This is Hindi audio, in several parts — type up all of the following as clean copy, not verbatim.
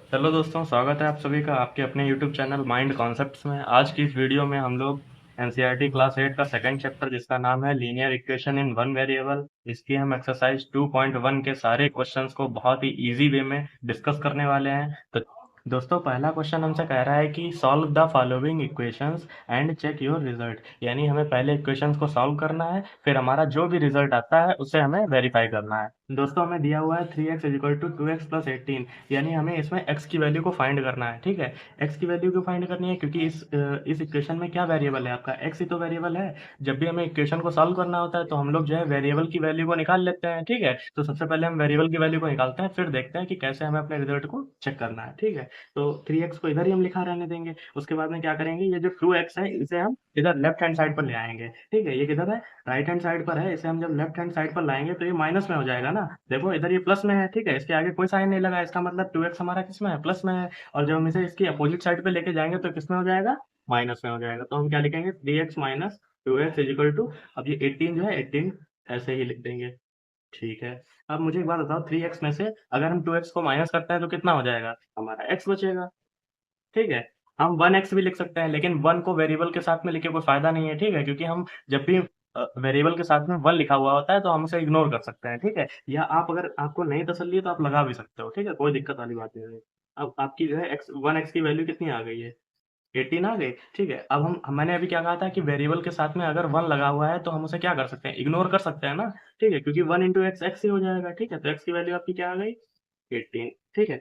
हेलो दोस्तों, स्वागत है आप सभी का आपके अपने यूट्यूब चैनल माइंड कॉन्सेप्ट्स में। आज की इस वीडियो में हम लोग एनसीईआरटी क्लास 8 का सेकंड चैप्टर जिसका नाम है linear equation in one variable, इसकी हम एक्सरसाइज 2.1 के सारे क्वेश्चंस को बहुत ही इजी वे में डिस्कस करने वाले हैं। तो दोस्तों, पहला क्वेश्चन हमसे कह रहा है कि solve the following equations and check your result. यानी हमें पहले इक्वेशंस को सॉल्व करना है, फिर हमारा जो भी रिजल्ट आता है उसे हमें वेरीफाई करना है। दोस्तों, हमें दिया हुआ है 3x is equal to 2x plus 18, यानी हमें इसमें x की वैल्यू को फाइंड करना है। ठीक है, x की वैल्यू क्यों फाइंड करनी है? क्योंकि इस इक्वेशन में क्या वेरिएबल है? आपका x ही तो वेरिएबल है। जब भी हमें इक्वेशन को सॉल्व करना होता है तो हम लोग जो है वेरिएबल की वैल्यू को निकाल लेते हैं। ठीक है, तो सबसे पहले हम वेरिएबल की वैल्यू को निकालते हैं, फिर देखते हैं कि कैसे हमें अपने रिजल्ट को चेक करना है। ठीक है, तो 3x को इधर ही हम लिखा रहने देंगे। उसके बाद में क्या करेंगे, ये जो 2x है इसे हम इधर लेफ्ट हैंड साइड पर ले आएंगे। ठीक है, ये किधर है? राइट हैंड साइड पर है। इसे हम जब लेफ्ट हैंड साइड पर लाएंगे तो ये माइनस में हो जाएगा ना। देखो, इधर ये प्लस में है। ठीक है, इसके आगे कोई साइन नहीं लगा, इसका मतलब 2x हमारा किस में है? प्लस में है। और जब हम इसे इसकी अपोजिट साइड पे लेके जाएंगे तो किस में हो जाएगा? माइनस में हो जाएगा। तो हम क्या लिखेंगे? 3x minus 2x is equal to, अब ये 18 जो है 18 ऐसे ही लिख देंगे। ठीक है, अब मुझे एक बात बताओ, 3x में से अगर हम 2x को माइनस करते हैं तो कितना हो जाएगा? हमारा x बचेगा। ठीक है, हम 1x भी लिख सकते हैं, लेकिन 1 को वेरिएबल के साथ में लिखे कोई फायदा नहीं है। ठीक है, क्योंकि हम जब भी वेरिएबल के साथ में 1 लिखा हुआ होता है तो हम उसे इग्नोर कर सकते हैं। ठीक है, या आप अगर आपको नहीं तसल्ली है तो आप लगा भी सकते हो। ठीक है, कोई दिक्कत वाली बात नहीं है। अब आपकी जो है एक्स 1x की वैल्यू कितनी आ गई है? 18 आ गई। ठीक है, अब हम मैंने अभी क्या कहा था कि वेरिएबल के साथ में अगर 1 लगा हुआ है तो हम उसे क्या कर सकते हैं? इग्नोर कर सकते हैं ना। ठीक है, क्योंकि 1 इंटू एक्स एक्स ही हो जाएगा। ठीक है, तो एक्स की वैल्यू आपकी क्या आ गई? 18। ठीक है,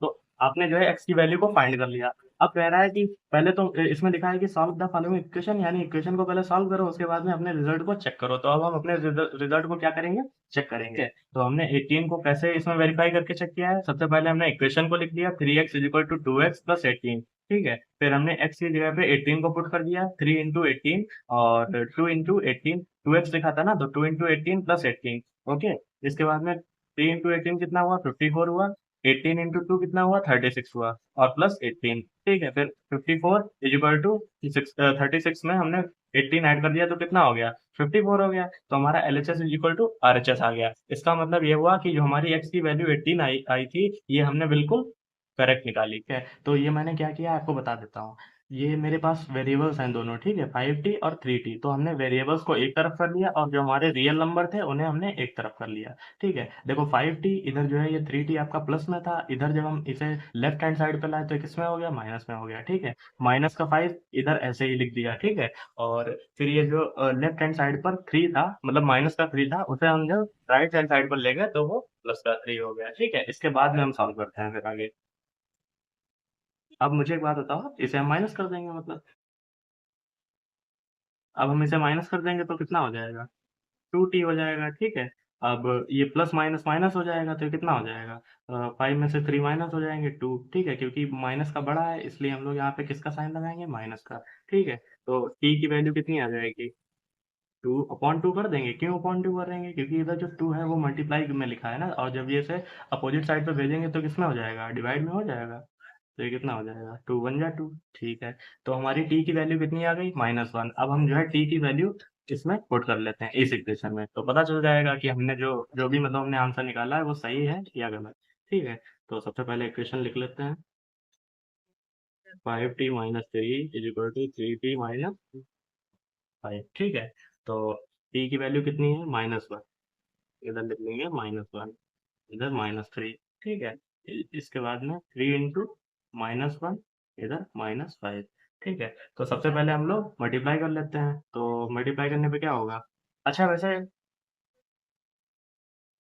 तो आपने जो है x की वैल्यू को फाइंड कर लिया। अब कह रहा है कि पहले तो इसमें लिखा है कि सॉल्व द फॉलोइंग इक्वेशन, यानी इक्वेशन को पहले सॉल्व करो, उसके बाद में अपने रिजल्ट को चेक करो। तो अब हम अपने रिजल्ट को क्या करेंगे? चेक करेंगे। तो हमने 18 को कैसे इसमें वेरीफाई करके चेक किया है? सबसे पहले हमने इक्वेशन को लिख दिया 3x is equal to 2x plus 18। ठीक है, फिर हमने x की जगह पे 18 को पुट कर दिया, 3 इंटू 18 और 2 इंटू 18, 2x लिखा था ना, तो 2 इंटू 18 प्लस 18। ओके, इसके बाद में 3 इंटू 18 कितना हुआ? 54 हुआ। 18 इंटू 2 कितना हुआ? 36 हुआ, और प्लस 18। ठीक है, फिर 54 इज इक्वल टू 36 में हमने 18 ऐड कर दिया तो कितना हो गया? 54 हो गया। तो हमारा L H S is equal to R H S आ गया। इसका मतलब ये हुआ कि जो हमारी एक्स की वैल्यू 18 आई आई थी, ये हमने बिल्कुल करेक्ट निकाली। ठीक है, तो ये मैंने क्या किया आपको बता देता हूँ। ये मेरे पास वेरिएबल्स हैं दोनों। ठीक है, 5t और 3t, तो हमने वेरिएबल्स को एक तरफ कर लिया और जो हमारे रियल नंबर थे उन्हें हमने एक तरफ कर लिया। ठीक है, देखो 5t इधर जो है ये 3t आपका प्लस में था, इधर जब हम इसे लेफ्ट हैंड साइड पे लाए तो किसमें हो गया? माइनस में हो गया। ठीक है, माइनस का 5 इधर ऐसे ही लिख दिया। ठीक है, और फिर ये जो लेफ्ट हैंड साइड पर 3 था, मतलब माइनस का 3 था, उसे हम जब राइट हैंड साइड पर ले गए तो वो प्लस का 3 हो गया। ठीक है, इसके बाद में हम सॉल्व करते हैं फिर आगे। अब मुझे एक बात बताओ, इसे हम माइनस कर देंगे मतलब, अब हम इसे माइनस कर देंगे तो कितना हो जाएगा? 2t हो जाएगा। ठीक है, अब ये प्लस माइनस माइनस हो जाएगा तो ये कितना हो जाएगा? 5 में से 3 माइनस हो जाएंगे 2। ठीक है, क्योंकि माइनस का बड़ा है इसलिए हम लोग यहाँ पे किसका साइन लगाएंगे? माइनस का। ठीक है, तो t की वैल्यू कितनी आ जाएगी? 2/2 कर देंगे। क्यों अपॉन टू करेंगे? क्योंकि इधर जो 2 है वो मल्टीप्लाई में लिखा है ना, और जब ये इसे अपोजिट साइड पे भेजेंगे तो किसमें हो जाएगा? डिवाइड में हो जाएगा। तो ये कितना हो जाएगा? 2 1 जा 2। ठीक है, तो हमारी टी की वैल्यू कितनी आ गई? -1। अब हम जो है टी की वैल्यू इसमें पुट कर लेते हैं इस इक्वेशन में, तो पता चल जाएगा कि हमने जो जो भी मतलब हमने आंसर निकाला है वो सही है या गलत। ठीक है, तो सबसे पहले इक्वेशन लिख लेते हैं। 5t minus 3 is equal to 3t minus 5। ठीक है, तो टी की वैल्यू कितनी है? -1। इधर लिख लेंगे -1, इधर -3। ठीक है, इसके बाद में 3 इंटू -1, इधर -5। ठीक है, तो सबसे पहले हम लोग मल्टीप्लाई कर लेते हैं, तो मल्टीप्लाई करने पे क्या होगा? अच्छा, वैसे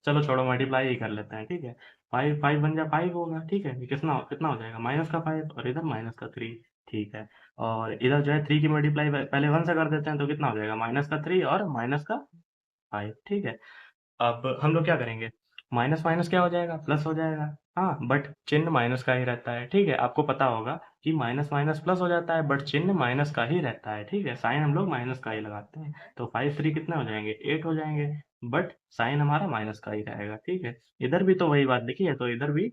चलो छोड़ो, मल्टीप्लाई ही कर लेते हैं। ठीक है, 5 5 बन जा 5 होगा। ठीक है, ये कितना कितना हो जाएगा? माइनस का 5 और इधर माइनस का 3। ठीक है, और इधर जो है 3 की मल्टीप्लाई पहले 1 से कर देते हैं तो कितना हो जाएगा? माइनस का 3 और माइनस का 5। ठीक है, अब हम लोग क्या करेंगे? माइनस माइनस क्या हो जाएगा? प्लस हो जाएगा। हाँ, बट चिन्ह माइनस का ही रहता है। ठीक है, आपको पता होगा कि माइनस माइनस प्लस हो जाता है, बट चिन्ह माइनस का ही रहता है। ठीक है, साइन हम लोग माइनस का ही लगाते हैं। तो 5 3 कितने हो जाएंगे? 8 हो जाएंगे, बट साइन हमारा माइनस का ही रहेगा। ठीक है, इधर भी तो वही बात लिखी है, तो इधर भी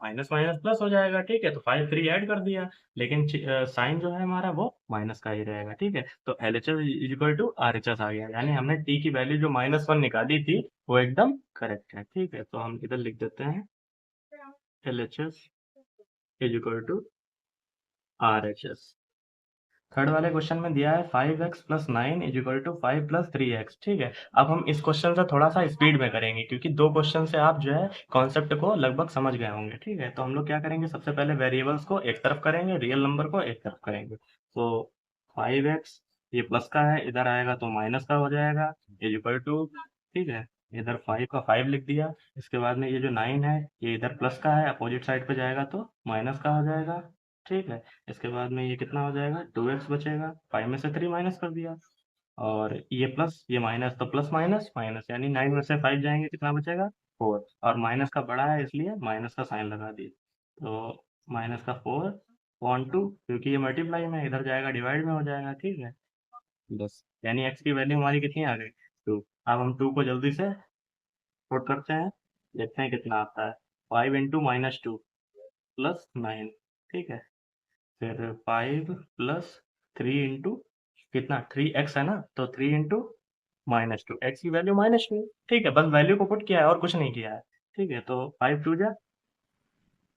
माइनस माइनस प्लस हो जाएगा। ठीक है, तो 5 3 ऐड कर दिया, लेकिन साइन जो है हमारा वो माइनस का ही रहेगा। ठीक है, तो L H S equal to R H S आ गया, यानी हमने टी की वैल्यू जो -1 निकाली थी वो एकदम करेक्ट है। ठीक है, तो हम इधर लिख देते हैं LHS is equal to RHS। Third वाले क्वेश्चन में दिया है 5x plus 9 is equal to 5 plus 3x। ठीक है, अब हम इस क्वेश्चन से थोड़ा सा स्पीड में करेंगे क्योंकि दो क्वेश्चन से आप जो है कॉन्सेप्ट को लगभग समझ गए होंगे। ठीक है, तो हम लोग क्या करेंगे, सबसे पहले वेरिएबल्स को एक तरफ करेंगे, रियल नंबर को एक तरफ करेंगे। तो 5x ये प्लस का है, इधर आएगा तो माइनस का हो जाएगा, इज इक्वल टू, ठीक है, इधर 5 का 5 लिख दिया। इसके बाद में ये जो 9 है ये इधर प्लस का है, अपोजिट साइड पे जाएगा तो माइनस का हो जाएगा। ठीक है, इसके बाद में ये कितना हो जाएगा, 2x बचेगा, 5 में से 3 माइनस कर दिया, और ये प्लस ये माइनस, तो प्लस माइनस माइनस, यानी 9 में से 5 जाएंगे, कितना बचेगा, 4, और माइनस का बड़ा है इसलिए माइनस का साइन लगा दिए, तो माइनस का 4 अपॉन 2, क्योंकि ये मल्टीप्लाई में इधर जाएगा डिवाइड में हो जाएगा। ठीक है, बस, यानी x की वैल्यू हमारी कितनी आ गई, 2। अब हम 2 को जल्दी से पुट करते हैं, देखते हैं कितना आता है। 5 इंटू माइनस 2 प्लस 9, ठीक है, फिर 5 प्लस 3 इंटू कितना, 3x है ना, तो 3 इंटू माइनस 2, एक्स की वैल्यू -2। ठीक है, बस वैल्यू को पुट किया है और कुछ नहीं किया है। ठीक है, तो 5 टू जा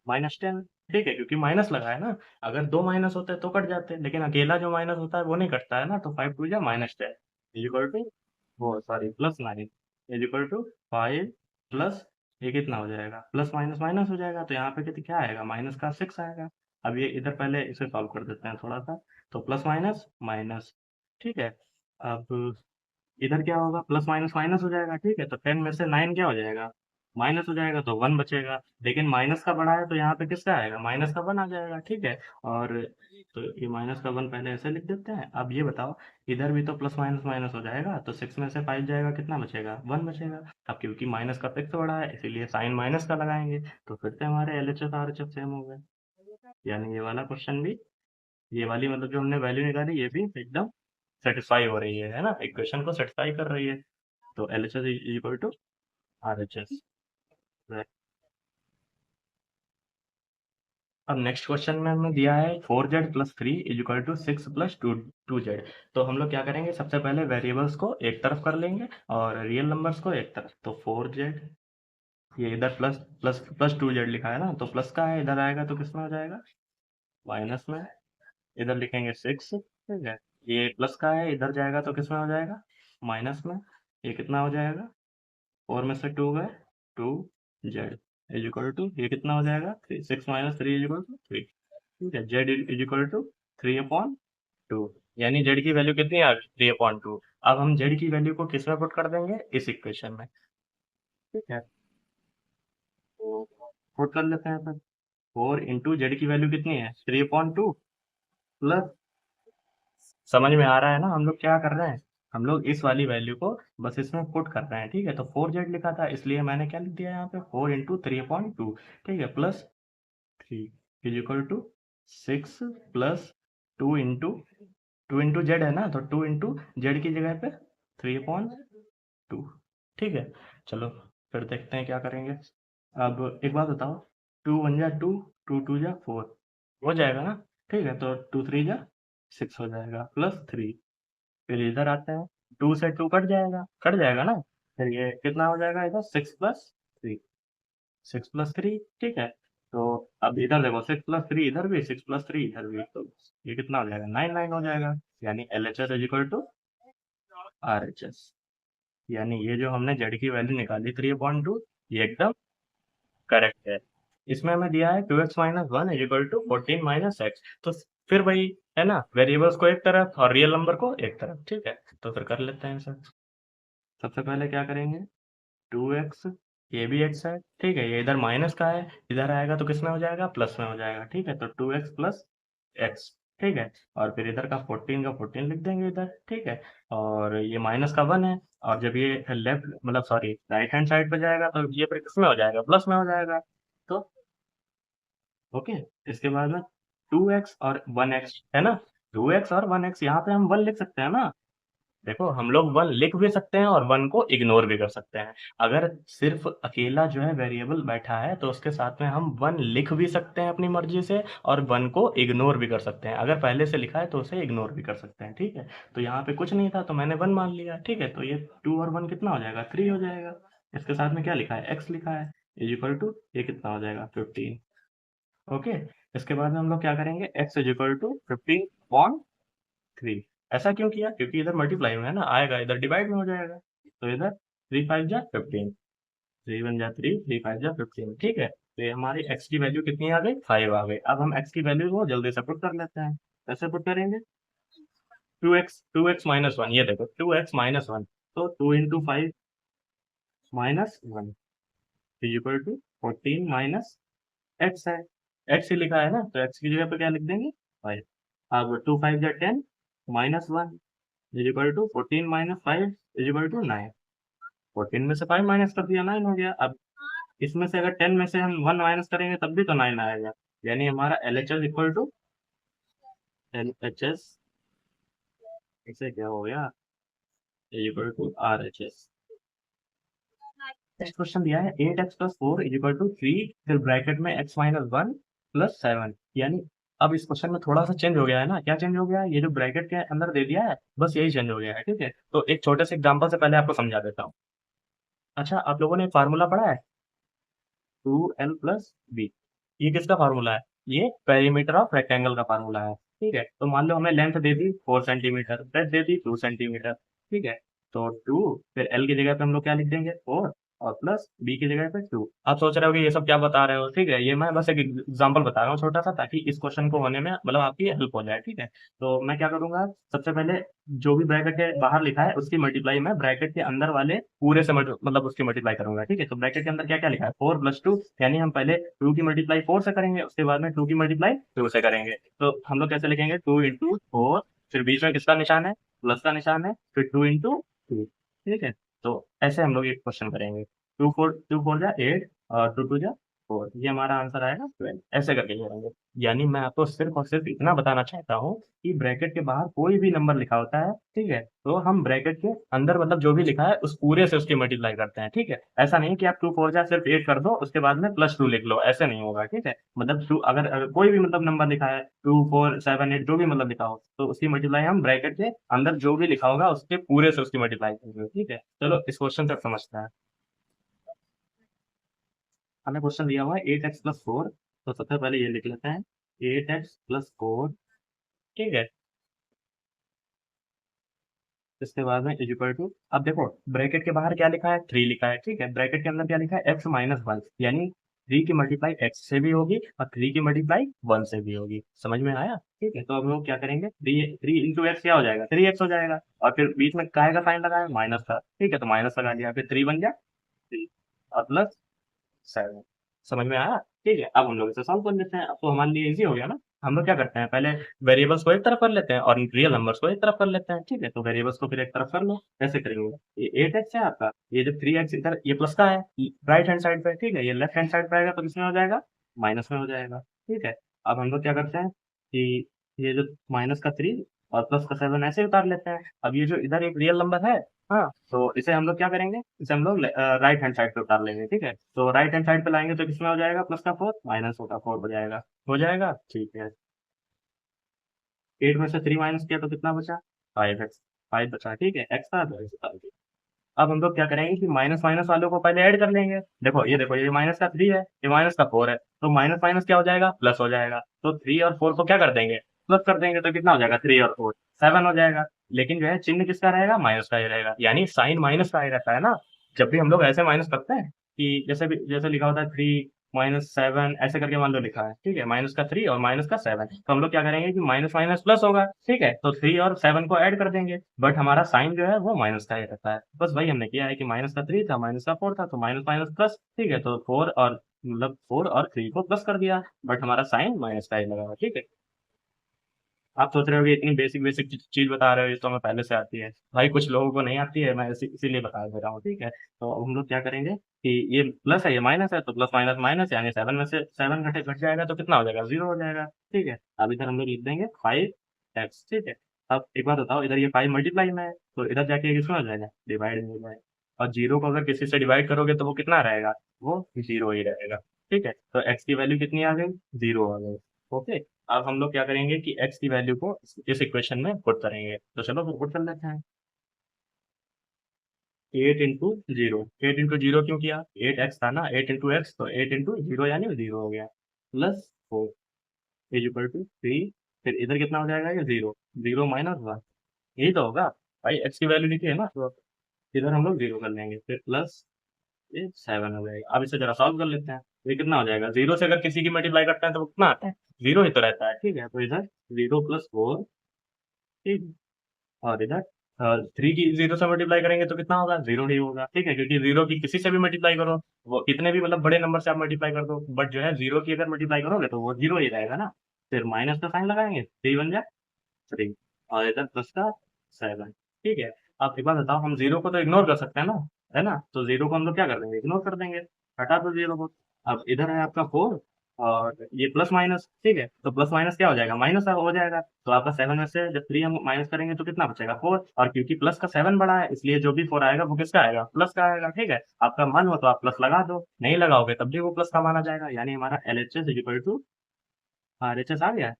-10। ठीक है, क्योंकि माइनस लगा है ना, अगर दो माइनस होते तो कट जाते, लेकिन अकेला जो माइनस होता है वो नहीं कटता है ना, तो 5 टू जा -10 इज इक्वल टू, वो sorry, plus 9 is equal to 5 plus, ये कितना हो जाएगा, प्लस माइनस माइनस हो जाएगा, तो यहाँ पे कितना क्या आएगा, माइनस का 6 आएगा। अब ये इधर पहले इसे सॉल्व कर देते हैं थोड़ा सा, तो प्लस माइनस माइनस, ठीक है, अब इधर क्या होगा, प्लस माइनस माइनस हो जाएगा। ठीक है, तो 10 में से 9 क्या हो जाएगा, माइनस हो जाएगा, तो 1 बचेगा, लेकिन माइनस का बड़ा है तो यहाँ पे किसका आएगा, माइनस का 1 आ जाएगा। ठीक है, और तो ये माइनस का 1 पहले ऐसे लिख देते हैं। अब ये बताओ, इधर भी तो प्लस माइनस माइनस हो जाएगा, तो 6 में से 5 जाएगा, कितना बचेगा, 1 बचेगा। अब क्योंकि माइनस का 6 बड़ा है इसीलिए साइन माइनस का लगाएंगे, तो फिर से हमारे LHS RHS सेम हो गए, यानी ये वाला क्वेश्चन भी, ये वाली मतलब जो हमने वैल्यू निकाली ये भी एकदम सेटिस्फाई हो रही है ना, इक्वेशन को सेटिस्फाई कर रही है। तो LHS is equal to RHS। अब नेक्स्ट क्वेश्चन में हमें दिया है 4z plus 3 is equal to 6 plus 2z। तो हम लोग क्या करेंगे, सबसे पहले वेरिएबल्स को एक तरफ कर लेंगे और रियल नंबर्स को एक तरफ। तो 4z, ये इधर प्लस प्लस प्लस 2z लिखा है ना, तो प्लस का है, इधर आएगा तो किस में हो जाएगा, माइनस में, इधर लिखेंगे 6। ठीक है, ये प्लस का है, इधर जाएगा तो किस में हो जाएगा, माइनस में, ये कितना हो जाएगा, 4 में से 2 गए, 2z इज इक्वल टू, ये कितना हो जाएगा, 6 माइनस 3 इज इक्वल टू 3। ठीक है, z इज इक्वल टू 3/2, यानी z की वैल्यू कितनी आ गई, 3/2। अब हम z की वैल्यू को किस में पुट कर देंगे, इस इक्वेशन में। ठीक है, तो पुट कर लेते हैं फिर, 4 इंटू जेड की वैल्यू कितनी है, 3/2 प्लस, समझ में आ रहा है ना हम लोग क्या कर रहे हैं, हम लोग इस वाली वैल्यू को बस इसमें पुट कर रहे हैं। ठीक है, तो 4z लिखा था इसलिए मैंने क्या लिख दिया यहाँ पे, 4 इंटू 3/2, ठीक है, plus 3 is equal to 6 plus 2 into z है ना, तो 2 इंटू जेड की जगह पे 3/2। ठीक है, चलो फिर देखते हैं क्या करेंगे। अब एक बात बताओ, 2 1 जा 2, 2 2 जा 4 हो जाएगा ना। ठीक है, तो 2 3 जा 6 हो जाएगा प्लस 3, फिर इधर आते हैं, 2 से 2 कट जाएगा ना, फिर ये कितना हो जाएगा इधर, 6 प्लस 3, 6 प्लस 3। ठीक है, तो अब इधर देखो, 6 प्लस 3 इधर भी, 6 प्लस 3 इधर भी, तो ये कितना हो जाएगा, 9 9 हो जाएगा, यानी LHS is equal to RHS। यानी ये जो हमने जेड की वैल्यू निकाली 3/2, ये एकदम करेक्ट है। इसमें हमें दिया है 2x minus 1 is equal to 14 minus x, तो फिर वही है ना, वेरिएबल्स को एक तरफ और रियल नंबर को एक तरफ। ठीक है, तो फिर कर लेते हैं सर। सबसे पहले क्या करेंगे, 2x, ये भी x है, ठीक है, ये इधर माइनस का है, इधर आएगा तो किस में हो जाएगा, प्लस में हो जाएगा। ठीक है, तो 2x प्लस x, ठीक है, और फिर इधर का 14 का 14 लिख देंगे इधर। ठीक है, और ये माइनस का 1 है, और जब ये लेफ्ट मतलब सॉरी राइट हैंड साइड पे जाएगा तो ये फिर किस में हो जाएगा, प्लस में हो जाएगा। तो ओके, इसके बाद में 2x और 1x है ना, 2x और 1x, यहाँ पे हम 1 लिख सकते हैं ना। देखो हम लोग 1 लिख भी सकते हैं और 1 को इग्नोर भी कर सकते हैं। अगर सिर्फ अकेला जो है वेरिएबल बैठा है तो उसके साथ में हम 1 लिख भी सकते हैं अपनी मर्जी से, और 1 को इग्नोर भी कर सकते हैं। अगर पहले से लिखा है तो उसे इग्नोर भी कर सकते हैं। ठीक है, तो यहाँ पे कुछ नहीं था तो मैंने 1 मान लिया। ठीक है, तो ये 2 और 1 कितना हो जाएगा, 3 हो जाएगा। इसके साथ में क्या लिखा है, x लिखा है। इज इक्वल टू ये कितना हो जाएगा 15। ओके, इसके बाद में हम लोग क्या करेंगे, x इज इक्वल टू 15/3। ऐसा क्यों किया, क्योंकि इधर मल्टीप्लाई में है ना, आएगा इधर डिवाइड में हो जाएगा, तो इधर 3 5 जा 15, 3 1 जा 3, 3 5 जा 15। ठीक है, तो ये हमारी x की वैल्यू कितनी आ गई, 5 आ गई। अब हम x की वैल्यू को जल्दी से पुट कर लेते हैं। कैसे पुट करेंगे, 2x माइनस वन, ये देखो 2x माइनस वन, तो 2 into 5 minus one is equal to 14 minus x है। एक्स ही लिखा है ना, तो एक्स की जगह पे क्या लिख देंगे, 5। अब 2 5 जा 10 minus one is equal to 14 minus 5 is equal to 9। 14 में से 5 माइनस कर दिया, 9 हो गया। अब इसमें से अगर 10 में से हम 1 माइनस करेंगे तब भी तो 9 आएगा, यानी हमारा L H S equal to L H S, इसे क्या हो गया, equal to R H S. Next question दिया है 8x plus 4 is equal to 3, फिर ब्रैकेट में x माइनस 1 प्लस 7। यानी अब इस क्वेश्चन में थोड़ा सा चेंज हो गया है ना, क्या चेंज हो गया है, ये जो ब्रैकेट के अंदर दे दिया है बस यही चेंज हो गया है। ठीक है, तो एक छोटे से एग्जांपल से पहले आपको समझा देता हूँ। अच्छा, आप लोगों ने फार्मूला पढ़ा है 2l प्लस बी, ये किसका फार्मूला है, ये पेरीमीटर ऑफ रेक्टेंगल का फार्मूला है। ठीक है, तो मान लो हमें लेंथ दे दी 4 सेंटीमीटर, ब्रेथ दे दी 2 सेंटीमीटर। ठीक है, तो 2, फिर एल की जगह पे हम लोग क्या लिख देंगे 4, और प्लस बी की जगह पे 2। आप सोच रहे हो कि ये सब क्या बता रहे हो, ठीक है, ये मैं बस एक एग्जांपल बता रहा हूँ छोटा सा, ताकि इस क्वेश्चन को होने में मतलब आपकी हेल्प हो जाए। ठीक है, तो मैं क्या करूंगा, सबसे पहले जो भी ब्रैकेट के बाहर लिखा है उसकी मल्टीप्लाई मैं ब्रैकेट के अंदर वाले पूरे से मतलब उसकी मल्टीप्लाई करूंगा। ठीक है, तो ब्रैकेट के अंदर क्या क्या लिखा है, 4 प्लस 2, यानी हम पहले 2 की मल्टीप्लाई 4 से करेंगे, उसके बाद में 2 की मल्टीप्लाई 2 से करेंगे। तो हम लोग कैसे लिखेंगे, 2 इंटू 4, फिर बीच में किसका निशान है, प्लस का निशान है, फिर 2 इंटू 2। ठीक है, तो ऐसे हम लोग एक क्वेश्चन करेंगे। 2 4 जा 8 और 2 2 जा 4, ये हमारा आंसर आएगा 12। ऐसे करके करेंगे। यानी मैं आपको सिर्फ और सिर्फ इतना बताना चाहता हूँ कि ब्रैकेट के बाहर कोई भी नंबर लिखा होता है, ठीक है, तो हम ब्रैकेट के अंदर मतलब जो भी लिखा है उस पूरे से उसकी मल्टीप्लाई करते हैं। ठीक है, ऐसा नहीं कि आप 2 4 जा सिर्फ 8 कर दो, उसके बाद में प्लस 2 लिख लो, ऐसे नहीं होगा। ठीक है, मतलब 2 अगर कोई भी मतलब नंबर लिखा है 2 4 7 8 जो भी मतलब लिखा हो, तो उसकी मल्टीप्लाई हम ब्रैकेट के अंदर जो भी लिखा होगा उसके पूरे से उसकी मल्टीप्लाई करेंगे। ठीक है, चलो इस क्वेश्चन तक समझते हैं। हमें क्वेश्चन दिया हुआ है 8x+4, तो सबसे पहले ये लिख लेते हैं 8x+4। ठीक है, इसके बाद में इक्वल टू, अब देखो ब्रैकेट के बाहर क्या लिखा है, 3 लिखा है। ठीक है, ब्रैकेट के अंदर क्या लिखा है, x माइनस वन, यानी 3 की मल्टीप्लाई x से भी होगी और 3 की मल्टीप्लाई 1 से भी होगी। समझ में आया। ठीक है, तो अब हम लोग क्या करेंगे, 3 इंटू एक्स क्या हो जाएगा, 3x हो जाएगा, और फिर बीच में काय का साइन लगाया, माइनस का। ठीक है, तो माइनस लगा दिया, फिर 3 बन गया 3 और प्लस 7। समझ में आया। ठीक है, अब हम लोग इसे सॉल्व कर लेते हैं, अब तो हमारे लिए इजी हो गया ना। हम लोग क्या करते हैं, पहले वेरिएबल्स को एक तरफ कर लेते हैं और रियल नंबर्स को एक तरफ कर लेते हैं। ठीक है, तो वेरिएबल्स को फिर एक तरफ कर लो। कैसे करेंगे, ये 8x है आपका, ये जो 3x इधर ये प्लस का है राइट हैंड साइड पे, ठीक है, ये लेफ्ट हैंड साइड पे आएगा तो किसमें हो जाएगा, माइनस में हो जाएगा। ठीक है, अब हम लोग क्या करते हैं कि ये जो माइनस का 3 और प्लस का 7 ऐसे उतार लेते हैं। अब ये जो इधर एक रियल नंबर है, हाँ, तो इसे हम लोग क्या करेंगे, इसे हम लोग राइट हैंड साइड पे उतार लेंगे। ठीक है, तो राइट हैंड साइड पे लाएंगे तो किसमें हो जाएगा, प्लस का 4 माइनस का 4 हो जाएगा। हो जाएगा, ठीक है। 8 में से 3 माइनस किया तो कितना बचा, 5x, 5 बचा। ठीक है, एक्स था तो x उतार दिया। अब हम लोग क्या करेंगे कि माइनस माइनस वालों को पहले ऐड कर लेंगे। देखो ये माइनस का 3 है, ये माइनस का 4 है, तो माइनस माइनस क्या हो जाएगा, प्लस हो जाएगा। तो 3 और 4 को क्या कर देंगे, प्लस कर देंगे, तो कितना हो जाएगा, 3 और 4 7 हो जाएगा। लेकिन जो है चिन्ह किसका रहेगा, माइनस का ही रहेगा, यानी साइन माइनस का ही रहता है ना। जब भी हम लोग ऐसे माइनस करते हैं कि जैसे लिखा होता है 3 - 7 ऐसे करके मान लो लिखा है, ठीक है, माइनस का 3 और माइनस का 7, तो हम लोग क्या करेंगे कि माइनस माइनस प्लस होगा। ठीक है, तो 3 और 7 को ऐड कर देंगे, बट हमारा साइन जो है वो माइनस का ही रहता है। बस वही हमने किया है कि माइनस का 3 था, माइनस का 4 था, तो माइनस माइनस प्लस। ठीक है, तो 4 और मतलब 4 और 3 को प्लस कर दिया, बट हमारा साइन माइनस का ही लगा। ठीक है, आप सोच रहे हो कि इतनी बेसिक बेसिक चीज बता रहे हो, ये तो हमें पहले से आती है। भाई कुछ लोगों को नहीं आती है, मैं इसीलिए बता दे रहा हूँ। ठीक है, तो हम लोग क्या करेंगे कि ये प्लस है, ये माइनस है, तो प्लस माइनस माइनस, यानी 7 में से 7 घटे घट जाएगा तो कितना हो जाएगा, 0 हो जाएगा। ठीक है, अब इधर हम लोग लिख देंगे 5x। ठीक है, अब एक बात बताओ, इधर ये 5 मल्टीप्लाई में है, तो इधर जाके ये किसमें हो जाएगा, डिवाइड में हो जाएगा। और 0 को अगर किसी से डिवाइड करोगे तो वो कितना रहेगा, वो 0 ही रहेगा। ठीक है, तो x की वैल्यू कितनी आ गई, 0 आ गई। ओके, अब हम लोग क्या करेंगे कि x की वैल्यू को इस इक्वेशन में पुट करेंगे, तो चलो फिर पुट कर लेते हैं। 8 इंटू जीरो, 8 इंटू जीरो क्यों किया, 8x था ना, 8 इंटू एक्स, तो 8 इंटू जीरो यानी जीरो हो गया, प्लस 4 इज इक्वल टू 3। फिर इधर कितना हो जाएगा, ये जीरो, जीरो माइनस वन, यही तो होगा भाई, एक्स की वैल्यू लिखी है ना, तो इधर हम लोग जीरो कर लेंगे, फिर प्लस ये 7 हो जाएगा। अब इसे जरा सॉल्व कर लेते हैं, तो ये कितना हो जाएगा, जीरो से अगर किसी की मल्टीप्लाई करते हैं तो वो कितना आता है, जीरो ही तो रहता है, ठीक है, तो इधर जीरो प्लस फोर, ठीक है, और इधर थ्री की जीरो से मल्टीप्लाई करेंगे तो कितना होगा, जीरो ही होगा, ठीक है, क्योंकि जीरो की किसी से भी मल्टीप्लाई करो, वो कितने भी मतलब बड़े नंबर से आप मल्टीप्लाई कर दो, बट जो है जीरो की अगर मल्टीप्लाई करोगे तो वो जीरो ही रहेगा ना। फिर माइनस का साइन लगाएंगे, थ्री बन जाए थ्री, और इधर प्लस का 7, ठीक है। आप एक बात बताओ, हम जीरो को तो इग्नोर कर सकते हैं ना, है ना, तो जीरो को हम लोग क्या कर देंगे, इग्नोर कर देंगे, हटा दो जीरो को। अब इधर है आपका 4, और ये प्लस माइनस, ठीक है, तो प्लस माइनस क्या हो जाएगा, माइनस हो जाएगा, तो आपका 7 में से जब 3 हम माइनस करेंगे तो कितना बचेगा, 4, और क्योंकि प्लस का 7 बड़ा है, इसलिए जो भी 4 आएगा वो किसका आएगा, प्लस का आएगा, ठीक है। आपका मन हो तो आप प्लस लगा दो, नहीं लगाओगे तब भी वो प्लस का माना जाएगा, यानी हमारा L H S equal to R H S आ गया,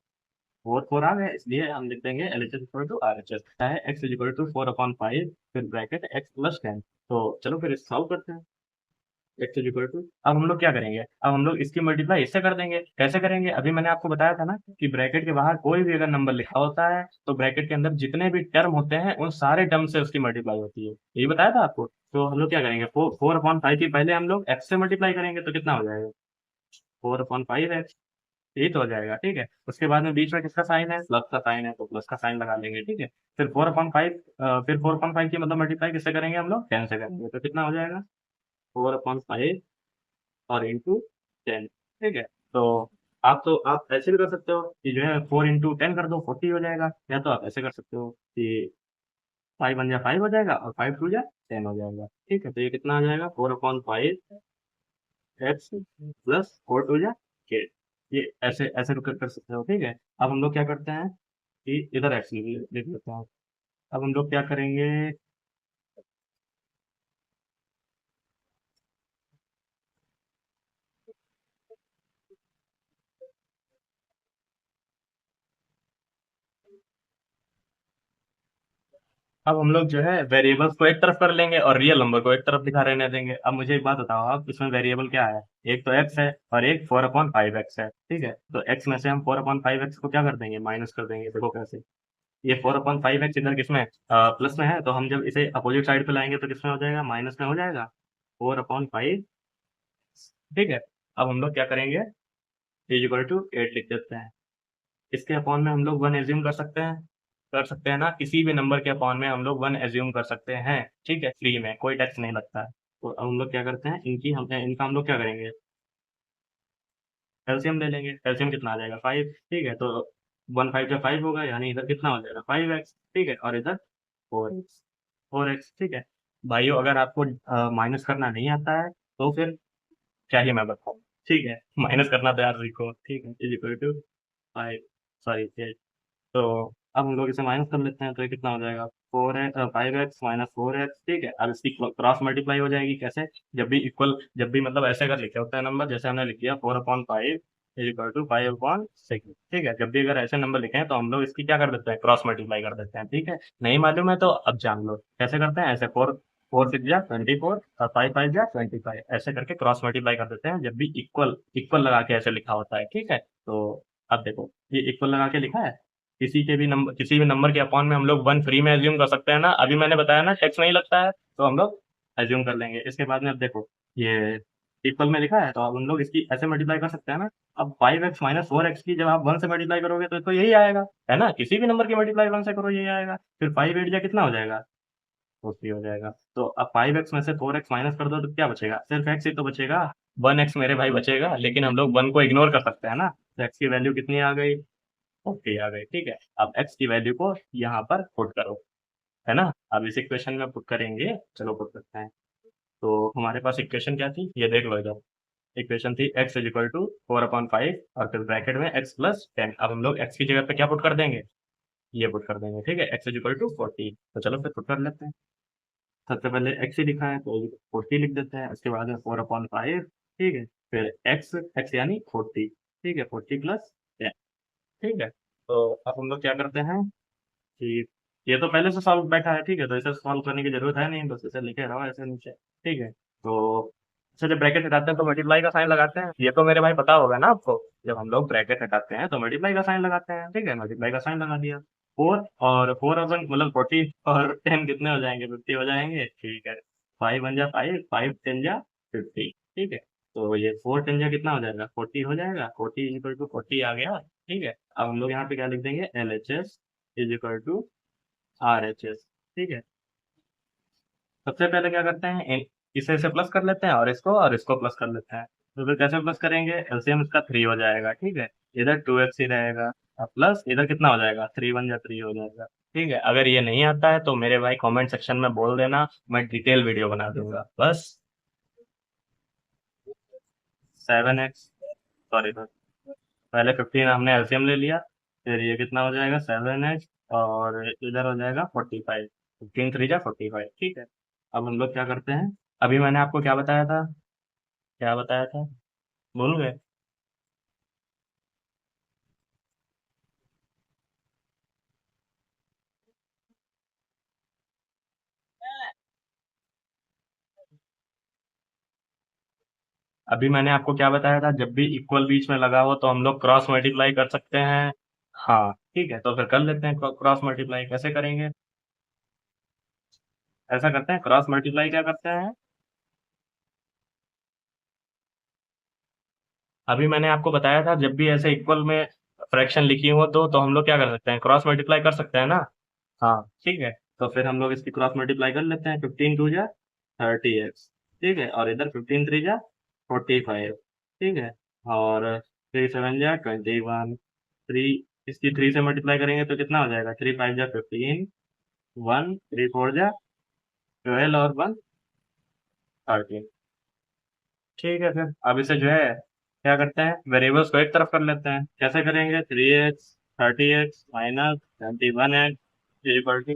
फोर फोर आ गया, इसलिए हम लिख देंगे L H S equal to R H S है, एक्स इज इक्वल टू 4/5, फिर ब्रैकेट एक्स प्लस 10। तो चलो फिर इस सॉल्व करते हैं, एक्स इज इक्वल टू, अब हम लोग क्या करेंगे, अब हम लोग इसकी मल्टीप्लाई इससे कर देंगे, कैसे करेंगे, अभी मैंने आपको बताया था ना कि ब्रैकेट के बाहर कोई भी अगर नंबर लिखा होता है तो ब्रैकेट के अंदर जितने भी टर्म होते हैं उन सारे टर्म से उसकी मल्टीप्लाई होती है, यही बताया था आपको। तो हम लोग क्या करेंगे, 4/5 की पहले हम लोग एक्स से मल्टीप्लाई करेंगे तो कितना हो जाएगा, 4/5 एक्स, यही तो हो जाएगा, ठीक है। उसके बाद में बीच में किसका साइन है, प्लस का साइन है, तो प्लस का साइन लगा लेंगे, ठीक है। फिर 4/5, फिर 4/5 की मतलब मल्टीप्लाई किससे करेंगे हम लोग, 10 से करेंगे, तो कितना हो जाएगा, 4/5 और इंटू 10, ठीक है। तो आप ऐसे भी कर सकते हो कि जो है 4 इंटू 10 कर दो, 40 हो जाएगा, या तो आप ऐसे कर सकते हो कि 5 1 जा 5 हो जाएगा, और 5 2 जा 10 हो जाएगा, ठीक है। तो ये कितना आ जाएगा, 4/5 एक्स प्लस 4 2 जा के, ये ऐसे ऐसे कर सकते हो, ठीक है। अब हम लोग क्या करते हैं कि इधर एक्स लिख लेते हैं। अब हम लोग क्या करेंगे, अब हम लोग जो है वेरिएबल्स को एक तरफ कर लेंगे और रियल नंबर को एक तरफ लिखा रहने देंगे। अब मुझे एक बात बताओ, आप इसमें वेरिएबल क्या है, एक तो एक्स है और एक 4/5 एक्स है, ठीक है। तो एक्स में से हम 4/5 एक्स को क्या कर देंगे, माइनस कर देंगे, देखो कैसे, ये 4/5 एक्स इधर किसमें, प्लस में है, तो हम जब इसे अपोजिट साइड पे लाएंगे तो किसमें हो जाएगा, माइनस में हो जाएगा, 4/5, ठीक है। अब हम लोग क्या करेंगे, इज इक्वल टू 8 लिख देते हैं, इसके अपॉन में हम लोग 1 एज्यूम कर सकते हैं ना, किसी भी नंबर के अपॉन में हम लोग 1 एज्यूम कर सकते हैं, ठीक है, फ्री में कोई टैक्स नहीं लगता है। तो अब हम लोग क्या करते हैं, इनका हम लोग क्या करेंगे, एलसीएम ले लेंगे, एलसीएम कितना आ जाएगा, 5, ठीक है। तो 1 5 जा 5 होगा, यानी इधर कितना हो जाएगा, 5 एक्स, ठीक है, और इधर 4 एक्स, 4 एक्स, ठीक है। भाइयों अगर आपको माइनस करना नहीं आता है तो फिर क्या ही मैं बताऊँ, ठीक है, माइनस करना तो यार सीखो, ठीक है, इज इक्वल टू 5, सॉरी, तो अब हम लोग इसे माइनस कर लेते हैं, तो ये कितना हो जाएगा, 5x - 4x, ठीक है। अब इसकी क्रॉस मल्टीप्लाई हो जाएगी, कैसे, जब भी मतलब ऐसे अगर लिखे होते हैं नंबर, जैसे हमने लिख दिया 4/5 इज इक्वल टू 5/6, ठीक है, जब भी अगर ऐसे नंबर लिखे हैं तो हम लोग इसकी क्या कर देते हैं, क्रॉस मल्टीप्लाई कर देते हैं, ठीक है। नहीं मालूम है तो अब जान लो कैसे करते हैं, ऐसे 4 4 6 जा 24, और 5 5 जा 25, ऐसे करके क्रॉस मल्टीप्लाई कर देते हैं जब भी इक्वल इक्वल लगा के ऐसे लिखा होता है, ठीक है। तो अब देखो, ये इक्वल लगा के लिखा है, किसी भी नंबर के अपॉन में हम लोग 1 फ्री में एज्यूम कर सकते हैं ना, अभी मैंने बताया ना टैक्स नहीं लगता है, तो हम लोग एज्यूम कर लेंगे। इसके बाद में अब देखो, ये इक्वल में लिखा है तो अब हम लोग इसकी ऐसे मल्टीप्लाई कर सकते हैं ना। अब 5x - 4x की जब आप 1 से मल्टीप्लाई करोगे तो यही आएगा, है ना, किसी भी नंबर की मल्टीप्लाई 1 से करो यही आएगा। फिर 5 8 जा कितना हो जाएगा, 40 हो जाएगा। तो अब 5x में से 4x माइनस कर दो तो क्या बचेगा, सिर्फ x ही तो बचेगा, 1x मेरे भाई बचेगा, लेकिन हम लोग 1 को इग्नोर कर सकते हैं ना, तो x की वैल्यू कितनी आ गई, ओके आ गई, ठीक है। अब x की वैल्यू को यहाँ पर पुट करो, है ना। अब इस इक्वेशन में पुट करेंगे, चलो पुट करते हैं। तो हमारे पास इक्वेशन क्या थी, ये देख लो इधर, इक्वेशन थी x इज इक्वल टू 4/5 और फिर ब्रैकेट में x प्लस 10। अब हम लोग x की जगह पे क्या पुट कर देंगे, ये पुट कर देंगे, ठीक है, x इज इक्वल टू 40। तो चलो फिर पुट कर लेते हैं, सबसे पहले x ही लिखा है तो 40 लिख देते हैं, उसके बाद में 4/5, ठीक है, फिर x यानी 40, ठीक है, 40 प्लस 10, ठीक है। तो अब हम लोग क्या करते हैं कि ये तो पहले से सॉल्व बैठा है, ठीक है, तो इसे सॉल्व करने की जरूरत है नहीं, बस इसे लिखे रहो ऐसे नीचे, ठीक है। तो चलिए ब्रैकेट हटाते हैं तो मल्टीप्लाई का साइन लगाते हैं, ये तो मेरे भाई पता होगा ना आपको, जब हम लोग ब्रैकेट हटाते हैं तो मल्टीप्लाई का साइन लगाते हैं, ठीक है, मल्टीप्लाई का साइन लगा दिया। 4 और 4 मतलब 40 और 10 कितने हो जाएंगे, 50 हो जाएंगे, ठीक है। 5 1 जा 5, 5 10 जा 50, ठीक है। तो ये 4 10 जा कितना हो जाएगा, 40 हो जाएगा, 40 = 40 आ गया, ठीक है। अब हम लोग यहाँ पे क्या लिख देंगे, LHS = RHS, ठीक है। सबसे पहले क्या करते हैं, इसे प्लस कर लेते हैं और इसको प्लस कर लेते हैं। तो फिर कैसे प्लस करेंगे, एलसीएम इसका 3 हो जाएगा, ठीक है। इधर 2x ही रहेगा, और प्लस इधर कितना हो जाएगा, 3 1 जा 3 हो जाएगा, ठीक है। अगर ये नहीं आता है तो मेरे भाई कमेंट सेक्शन में बोल देना, मैं डिटेल वीडियो बना दूंगा बस। 7x, सॉरी सर, पहले 15 हमने एलसीएम ले लिया, फिर ये कितना हो जाएगा 7x, और इधर हो जाएगा 45, 15 3 जा 45, ठीक है। अब हम लोग क्या करते हैं, अभी मैंने आपको क्या बताया था, क्या बताया था, भूल गए। अभी मैंने आपको क्या बताया था, जब भी इक्वल बीच में लगा हो तो हम लोग क्रॉस मल्टीप्लाई कर सकते हैं। हाँ ठीक है, तो फिर कर लेते हैं क्रॉस मल्टीप्लाई, कैसे करेंगे, ऐसा करते हैं, क्रॉस मल्टीप्लाई क्या करते हैं, अभी मैंने आपको बताया था जब भी ऐसे इक्वल में फ्रैक्शन लिखी हो तो हम लोग क्या कर सकते हैं, क्रॉस मल्टीप्लाई कर सकते हैं ना। हाँ ठीक है, तो फिर हम लोग इसकी क्रॉस मल्टीप्लाई कर लेते हैं, 15 2 जा 30x, ठीक है, और इधर 15 3 जा 45, ठीक है, और 3 7 जा 21, 3, इसकी 3 से मल्टीप्लाई करेंगे तो कितना हो जाएगा, 3 5 जा 15, 1 3 4 जा 12 और 1 13, ठीक है। फिर अब इसे जो है क्या करते हैं, वेरिएबल्स को एक तरफ कर लेते हैं, कैसे करेंगे, 3x 30x - 21x equal to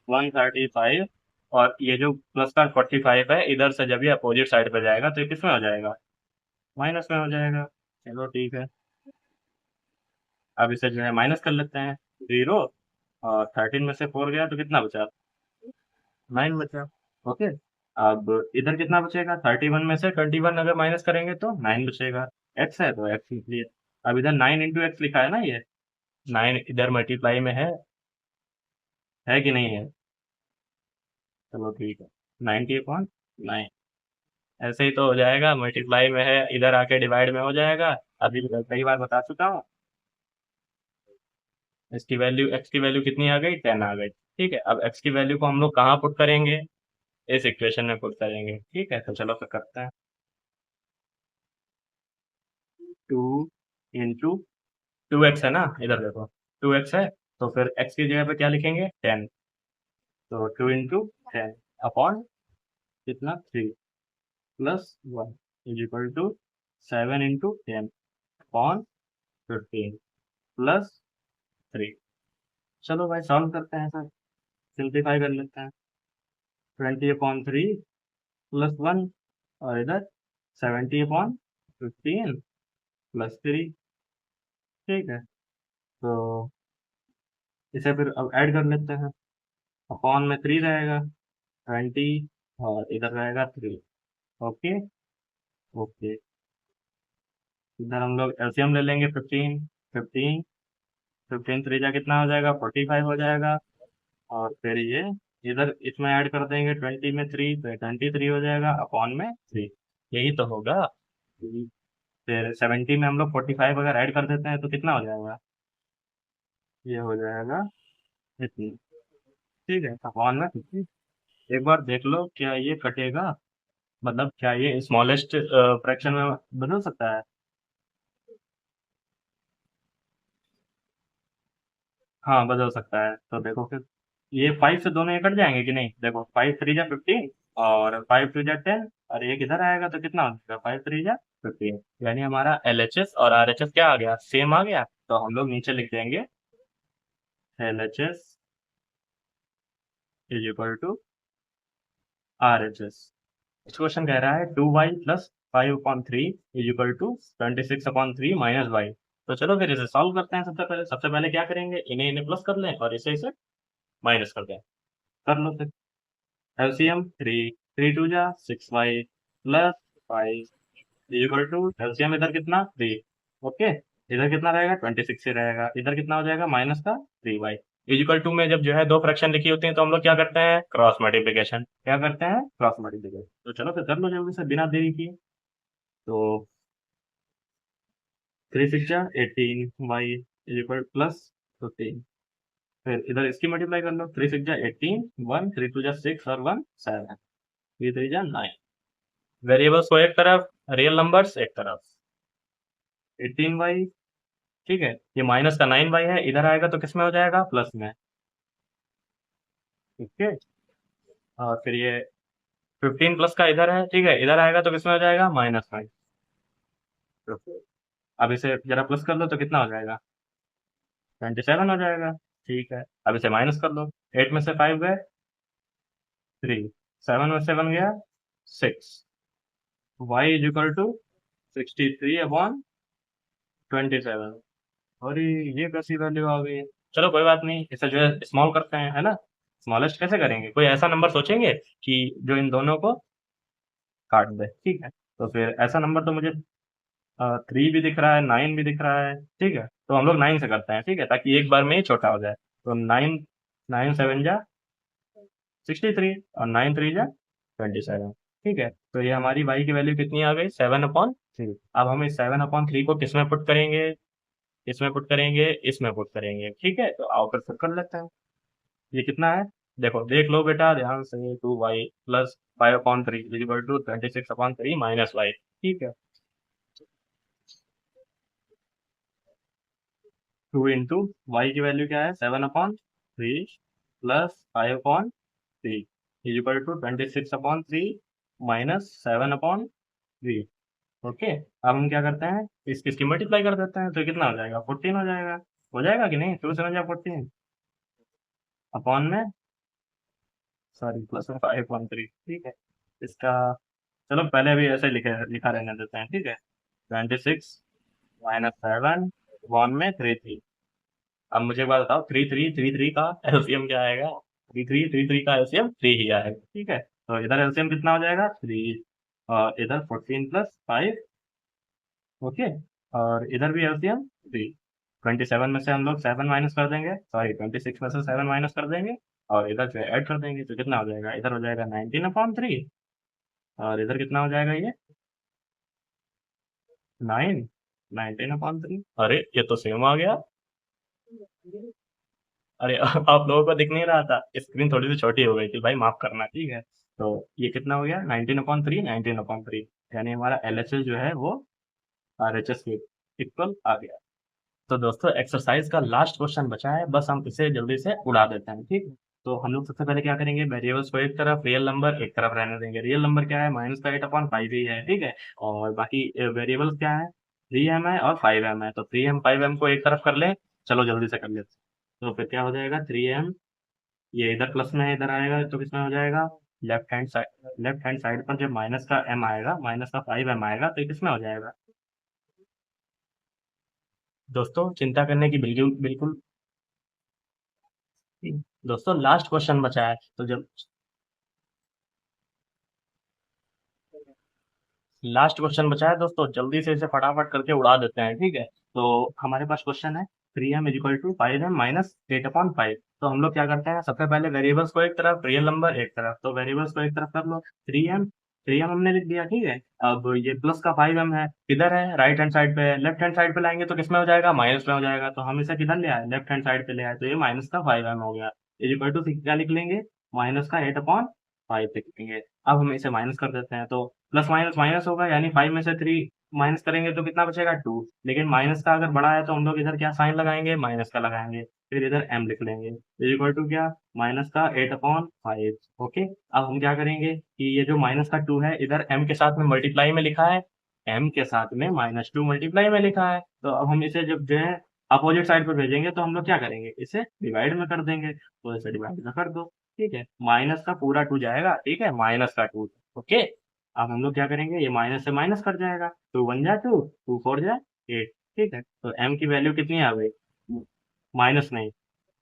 135, और ये जो प्लस का 45 है, इधर से जब ये अपोजिट साइड पे जाएगा तो ये किस में हो जाएगा, माइनस में हो जाएगा, चलो ठीक है। अब इसे जो है माइनस कर लेते हैं, 0, और 13 में से 4 गया तो कितना बचा, 9 बचा, ओके। अब इधर कितना बचेगा, 31 में से 21 अगर माइनस करेंगे तो 9 बचेगा, एक्स है तो एक्स लिख लिया। अब इधर 9 × x लिखा है ना, ये 9 इधर मल्टीप्लाई में है कि नहीं है, चलो ठीक है, 90/9, ऐसे ही तो हो जाएगा, मल्टीप्लाई में है, इधर आके डिवाइड में हो जाएगा। अभी भी कई बार बता चुका हूँ, इसकी वैल्यू, एक्स की वैल्यू कितनी आ गई, 10 आ गई, ठीक है। अब एक्स की वैल्यू को हम लोग कहाँ पुट करेंगे, इस इक्वेशन में पुट करेंगे, ठीक है, तो चलो फिर करते हैं, 2 × 2x है ना, इधर देखो, 2x है, तो फिर x की जगह पे क्या लिखेंगे, 10, तो 2 × 10 अपॉन कितना, 3 प्लस 1 = 7 × 10 अपॉन 15 प्लस 3। चलो भाई सॉल्व करते हैं सर, सिंप्लीफाई कर लेते हैं, 20/3 प्लस 1, और इधर 70/15 प्लस 3, ठीक है। तो इसे फिर अब ऐड कर लेते हैं, अपॉन में 3 रहेगा, 20, और इधर रहेगा 3, ओके, ओके। इधर हम लोग एलसीएम ले लेंगे, 15 15, 15 3 जा कितना हो जाएगा, 45 हो जाएगा, और फिर ये इधर इसमें ऐड कर देंगे, 20 में 3 तो 23 हो जाएगा, अपॉन में 3, यही तो होगा। फिर 70 में हम लोग 45 अगर ऐड कर देते हैं तो कितना हो जाएगा, ये हो जाएगा इतनी, ठीक है, अपॉन में 50। एक बार देख लो क्या ये कटेगा, मतलब क्या ये स्मॉलेस्ट फ्रैक्शन में बदल सकता है, हाँ बदल सकता है, तो देखो फिर ये 5 से दोनों ये कट जाएंगे कि नहीं, देखो 5 3 जा 15, और 5 2 जा 10, और एक इधर आएगा तो कितना हो जाएगा, 5 3 जा 15, यानी हमारा LHS और RHS क्या आ गया, सेम आ गया, तो हम लोग नीचे लिख देंगे LHS = RHS। इस क्वेश्चन कह रहा है 2y + 5/3 = 26/3 -y। तो चलो फिर इसे सॉल्व करते हैं, सबसे पहले क्या करेंगे, इन्हें इन्हें प्लस कर लें और इसे इसे माइनस कर दें, कर लो फिर। एलसीएम 3 3 2 जा 6y plus 5 equal to LCM इधर कितना 3। ओके, इधर कितना रहेगा 26 ही रहेगा, इधर कितना हो जाएगा माइनस का 3y इक्वल टू में जब जो है दो फ्रैक्शन लिखी होती हैं तो हम लोग क्या करते हैं क्रॉस मल्टीप्लिकेशन, क्या करते हैं क्रॉस मल्टीप्लिकेशन। तो चलो फिर कर लो जल्दी से बिना देरी किए। तो 3 6 जा 18 y इक्वल प्लस 15, फिर इधर इसकी मल्टीप्लाई कर लो 3 6 जा 18 1 3 2 जा 6 और 1 7 3 3 जा 9। वेरिएबल्स को एक तरफ, रियल नंबर्स एक तरफ। 18y, ठीक है, ये माइनस का 9y है, इधर आएगा तो किस में हो जाएगा प्लस में। ठीक है, और फिर ये 15 प्लस का इधर है, ठीक है, इधर आएगा तो किस में हो जाएगा माइनस में। अब इसे जरा प्लस कर लो तो कितना हो जाएगा 27 हो जाएगा। ठीक है, अब इसे माइनस कर लो, 8 में से 5 गए 3, 7 में से 1 गया 6, y इज इक्वल टू 63/27। और ये कैसी वैल्यू आ गई है। चलो कोई बात नहीं, इसे जो है स्मॉल करते हैं, है ना। स्मॉलेस्ट कैसे करेंगे, कोई ऐसा नंबर सोचेंगे कि जो इन दोनों को काट दे। ठीक है, तो फिर ऐसा नंबर तो मुझे 3 भी दिख रहा है 9 भी दिख रहा है। ठीक है, तो हम लोग 9 से करते हैं, ठीक है, ताकि एक बार में ही छोटा हो जाए। तो 9 9 7 जा 63 और 9 3 जा 27। ठीक है, तो ये हमारी y की वैल्यू कितनी आ गई 7/3। अब हम इस 7/3 को किस में पुट करेंगे, इसमें पुट करेंगे, इसमें पुट करेंगे। ठीक है, तो आओ फिर पुट कर लेते हैं। ये कितना है देखो, देख लो बेटा ध्यान से, 2y plus 5/3 equal to 26/3 minus y। ठीक है, 2 इंटू वाई की वैल्यू क्या है 7/3 plus 5/3 equal to 26/3 minus 7/3। Okay, अब हम क्या करते हैं इसकी मल्टीप्लाई कर देते हैं, तो कितना हो जाएगा 14 हो जाएगा कि नहीं, 2 7 जा 14 अपॉन में, सॉरी प्लस में 5/3। ठीक है, इसका चलो पहले भी ऐसे लिखा रहने देते हैं। ठीक है, 26 माइनस 7 वन में 3 3। अब मुझे एक बात बताओ, 3 3 3 3 का एलसीएम क्या आएगा, 3 3 3 3 का एलसीएम 3 ही आएगा। ठीक है, तो इधर एलसीएम कितना हो जाएगा 3, और इधर 14 + 5। ओके, और इधर भी एलसीएम 3। 27 में से हम लोग 7 माइनस कर देंगे, सॉरी 26 में से 7 माइनस कर देंगे, और इधर जो ऐड कर देंगे, तो कितना हो जाएगा, इधर हो जाएगा 19/3, और इधर कितना हो जाएगा ये 9 19/3। अरे ये तो सेम आ गया। अरे आप लोगों को दिख नहीं रहा था, स्क्रीन थोड़ी सी छोटी हो गई थी भाई, माफ करना। ठीक है, तो ये कितना हो गया 19/3 यानी हमारा एलएचएस जो है वो आरएचएस के इक्वल आ गया। तो दोस्तों एक्सरसाइज का लास्ट क्वेश्चन बचा है, बस हम इसे जल्दी से उड़ा देते हैं। ठीक है, तो हम लोग सबसे पहले क्या करेंगे, वेरिएबल्स को एक तरफ, रियल नंबर एक तरफ रहने देंगे। रियल नंबर क्या है माइनस का 8/5 ही है। ठीक है, और बाकी वेरिएबल्स क्या है 3m है और 5m है, तो 3m 5m को एक तरफ कर लें। चलो जल्दी से कर लेते हैं। तो फिर क्या हो जाएगा 3m, ये इधर प्लस में है, इधर आएगा तो किसमें हो जाएगा लेफ्ट हैंड साइड पर जब माइनस का m आएगा, माइनस का 5m आएगा, तो ये किसमें हो जाएगा। दोस्तों चिंता करने की बिल्कुल बिल्कुल, दोस्तों लास्ट क्वेश्चन बचा है, तो जब लास्ट क्वेश्चन बचा है दोस्तों, जल्दी से इसे फटाफट करके उड़ा देते हैं। ठीक है, तो हमारे पास क्वेश्चन है 3m equal to 5m minus 8/5। तो हम लोग क्या करते हैं, सबसे पहले वेरिएबल्स को एक तरफ, रियल नंबर एक तरफ। तो वेरिएबल्स को एक तरफ कर लो, 3m हमने लिख दिया। ठीक है, अब ये प्लस का 5m है, किधर है राइट हैंड साइड पे है, लेफ्ट हैंड साइड पे लाएंगे तो किसमें हो जाएगा माइनस में हो जाएगा, तो हम इसे किधर ले आए लेफ्ट हैंड साइड पे ले आए, तो ये माइनस का 5m हो गया इक्वल टू क्या लिख लेंगे माइनस का 8/5 लिखेंगे। अब हम इसे माइनस कर देते हैं, तो प्लस माइनस माइनस होगा, यानी 5 में से 3 माइनस करेंगे तो कितना बचेगा 2। लेकिन माइनस का अगर बड़ा है तो हम लोग इधर क्या साइन लगाएंगे माइनस का लगाएंगे, फिर इधर m लिख लेंगे इक्वल टू क्या माइनस का 8/5। ओके, अब हम क्या करेंगे कि ये जो माइनस का 2 है इधर m के साथ में मल्टीप्लाई में लिखा है, m के साथ में -2 मल्टीप्लाई में लिखा है, तो अब हम इसे जब जो है अपोजिट साइड पर भेजेंगे तो हम लोग क्या करेंगे इसे डिवाइड में कर देंगे, तो इसे डिवाइड में कर दो। ठीक है, माइनस का पूरा 2 जाएगा, ठीक है माइनस का 2। ओके, अब हम लोग क्या करेंगे, ये माइनस से माइनस कट जाएगा, 2 1 जा 2, 2 4 जा 8। ठीक है, तो m की वैल्यू कितनी आ गई माइनस नहीं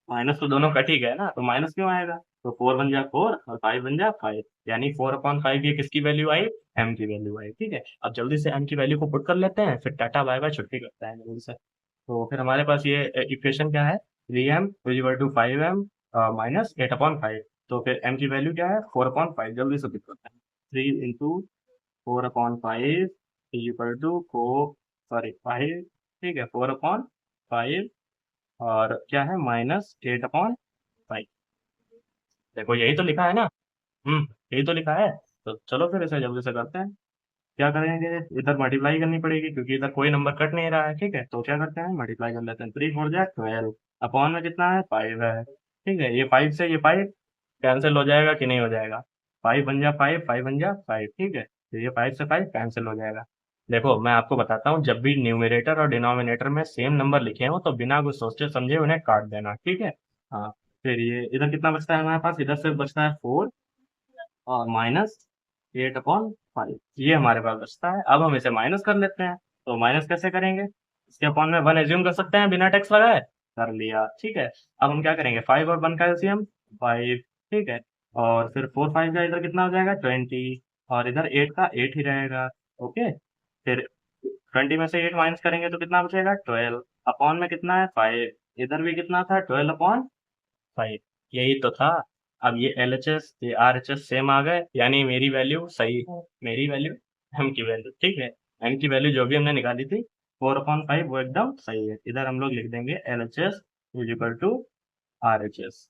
माइनस तो दोनों कट ही गए ना, तो माइनस क्यों आएगा? तो 4 बन जा 4 और 5 बन जा 5, यानी 4/5 ये किसकी वैल्यू आई? m की वैल्यू आई। ठीक है, अब जल्दी से m की वैल्यू को पुट कर लेते हैं, फिर टाटा बाय बाय छुट्टी करते हैं जल्दी से। तो फिर हमारे पास ये इक्वेशन क्या है? 3m equal to 5m minus 8/5। तो फिर m की वैल्यू क्या है? 4/5। जल्दी से पुट करते हैं, 3 इंटू 4/5 इक्वल टू 5। ठीक है, 4/5 और क्या है? माइनस 8/5। देखो यही तो लिखा है ना। यही तो लिखा है। तो चलो फिर इसे जल्दी से करते हैं। क्या करेंगे? इधर मल्टीप्लाई करनी पड़ेगी क्योंकि इधर कोई नंबर कट नहीं रहा है। ठीक है, तो क्या करते हैं? मल्टीप्लाई कर लेते हैं। 3 4 जा 12 अपॉन में कितना है? 5 है। ठीक है, ये 5 से ये 5 कैंसिल हो जाएगा कि नहीं हो जाएगा? 5 बन जा 5, 5 बन जा 5। ठीक है, तो ये 5 से 5 कैंसिल हो जाएगा। देखो मैं आपको बताता हूँ, जब भी न्यूमरेटर और डिनोमिनेटर में सेम नंबर लिखे हो तो बिना कुछ सोचे समझे उन्हें काट देना। ठीक है। हाँ, फिर ये इधर कितना बचता है हमारे पास? इधर से बचता है 4 और माइनस 8/5, ये हमारे पास बचता है। अब हम इसे माइनस कर लेते हैं। तो माइनस कैसे करेंगे? इसके अपॉन में 1 एज्यूम कर सकते हैं बिना टैक्स लगाए। कर लिया। ठीक है, अब हम क्या करेंगे? 5 और 1 का एलसीएम 5। ठीक है, और फिर 4 5 का इधर कितना हो जाएगा? 20, और इधर 8 का 8 ही रहेगा। ओके, फिर 20 में से 8 माइनस करेंगे तो कितना बचेगा? 12 अपॉन में कितना है? 5। इधर भी कितना था? 12/5। यही तो था। अब ये LHS ये RHS सेम आ गए, यानी मेरी वैल्यू सही है। मेरी वैल्यू m की वैल्यू, ठीक है, m की वैल्यू जो भी हमने निकाली थी 4/5 वो एकदम सही है। इधर हम लोग लिख देंगे LHS is equal to RHS।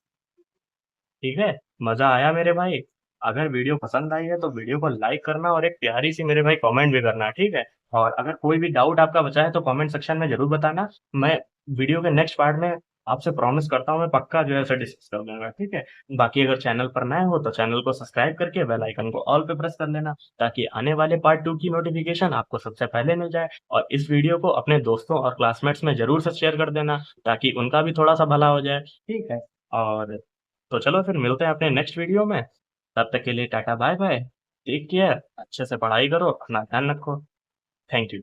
ठीक है, मजा आया मेरे भाई? अगर वीडियो पसंद आई है तो वीडियो को लाइक करना और एक प्यारी सी मेरे भाई कमेंट भी करना। ठीक है, और अगर कोई भी डाउट आपका बचा है तो कमेंट सेक्शन में जरूर बताना। मैं वीडियो के नेक्स्ट पार्ट में आपसे प्रॉमिस करता हूँ मैं पक्का जो है इसे डिस्कस कर दूंगा। ठीक है, बाकी अगर चैनल पर नए हो तो चैनल को सब्सक्राइब करके बेल आइकन को ऑल पे प्रेस कर लेना, ताकि आने वाले पार्ट 2 की नोटिफिकेशन आपको सबसे पहले मिल जाए। और इस वीडियो को अपने दोस्तों और क्लासमेट्स में जरूर से शेयर कर देना, ताकि उनका भी थोड़ा सा भला हो जाए। ठीक है, और तो चलो फिर मिलते हैं अपने नेक्स्ट वीडियो में। तब तक के लिए tata bye bye, take care, अच्छे से पढ़ाई करो, अपना ध्यान रखो। Thank you.